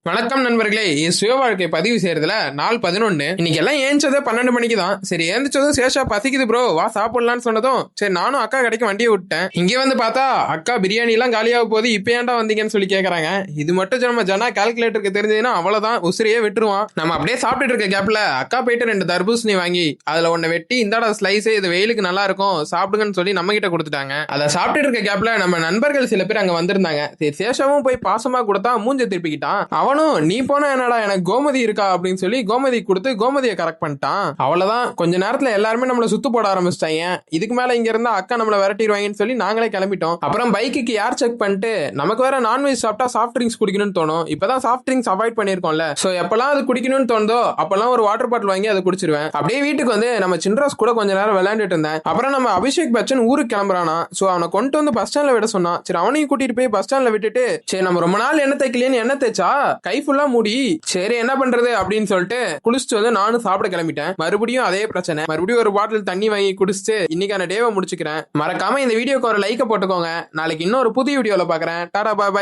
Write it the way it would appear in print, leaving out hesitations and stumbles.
வணக்கம் நண்பர்களே, சுய வாழ்க்கை பதிவு செய்யறதுல நாள் 11. இன்னைக்கு எல்லாம் ஏஞ்சது 12 மணிக்கு தான். சரி, ஏந்திச்சதும் சேஷா பசிக்குது ப்ரோ வா சாப்பிடலான்னு சொன்னதும் சரி நானும் அக்கா கடைக்கு வண்டியை விட்டேன். இங்கே வந்து பார்த்தா அக்கா பிரியாணி எல்லாம் காலியாக போகுது, இப்ப ஏன்டா வந்தீங்கன்னு சொல்லி கேக்குறாங்க. இது மட்டும் நம்ம ஜனா கால்குலேட்டருக்கு தெரிஞ்சதுன்னா அவ்வளவுதான், உசிரியே விட்டுருவான். நம்ம அப்படியே சாப்பிட்டுட்டு இருக்க கேப்ல அக்கா போயிட்டு 2 தர்பூசணி வாங்கி அதுல ஒன்ன வெட்டி இந்தாடா ஸ்லைஸ், இது வெயிலுக்கு நல்லா இருக்கும் சாப்பிடுங்கன்னு சொல்லி நம்ம கிட்ட கொடுத்துட்டாங்க. அதை சாப்பிட்டுட்டு இருக்க கேப்ல நம்ம நண்பர்கள் சில பேர் அங்க வந்திருந்தாங்க. சரி, சேஷாவும் போய் பாசமா கொடுத்தா மூஞ்ச திருப்பிக்கிட்டான். அவனும் நீ போனா என்னடா எனக்கு கோமதி இருக்கா அப்படின்னு சொல்லி கோமதி கொடுத்து கோமதியை கரெக்ட் பண்ணிட்டான். அவ்வளவுதான், கொஞ்ச நேரத்துல எல்லாருமே நம்மள சுத்து போட ஆரம்பிச்சிட்டாங்க. இதுக்கு மேல இங்க இருந்தா அக்கா நம்மள விரட்டிடுவாங்கன்னு சொல்லி நாங்களே கிளம்பிட்டோம். அப்புறம் பைக்கு ஏர் செக் பண்ணிட்டு நமக்கு வேற நான்வெஜ் சாப்பிட்டா சாஃப்ட் ட்ரிங்க்ஸ் குடிக்கணும்னு தோணும். இப்பதான் சாஃப்ட் ட்ரிங்க்ஸ் அவாய்ட் பண்ணிருக்கோம்ல, சோ எப்பெல்லாம் அது குடிக்கணும்னு தோணுதோ அப்பெல்லாம் ஒரு வாட்டர் பாட்டில் வாங்கி அதை குடிச்சிருவேன். அப்படியே வீட்டுக்கு வந்து நம்ம சின்ராஸ் கூட கொஞ்ச நேரம் விளையாண்டுட்டு இருந்தேன். அப்புறம் நம்ம அபிஷேக் பச்சன் ஊருக்கு கிளம்புறானா, சோ அவனை கொண்டு வந்து பஸ் ஸ்டாண்ட்ல விட சொன்னான். சரி, அவனையும் கூட்டிட்டு போய் பஸ் ஸ்டாண்ட்ல விட்டுட்டு சரி நம்ம ரொம்ப நாள் எண்ணெய் தைக்கலையேன்னு எண்ணெய் தேய்ச்சா கை ஃபுல்லா மூடி, சரி என்ன பண்றது அப்படின்னு சொல்லிட்டு குளிச்சுட்டு வந்து நானும் சாப்பிட கிளம்பிட்டேன். மறுபடியும் அதே பிரச்சனை, மறுபடியும் ஒரு பாட்டில் தண்ணி வாங்கி குடிச்சிட்டு இன்னைக்கான டேவை முடிச்சுக்கிறேன். மறக்காம இந்த வீடியோக்கு ஒரு லைக்கை போட்டுக்கோங்க. நாளைக்கு இன்னொரு புது வீடியோல பாக்குறேன். டாடா பாய் பாய்.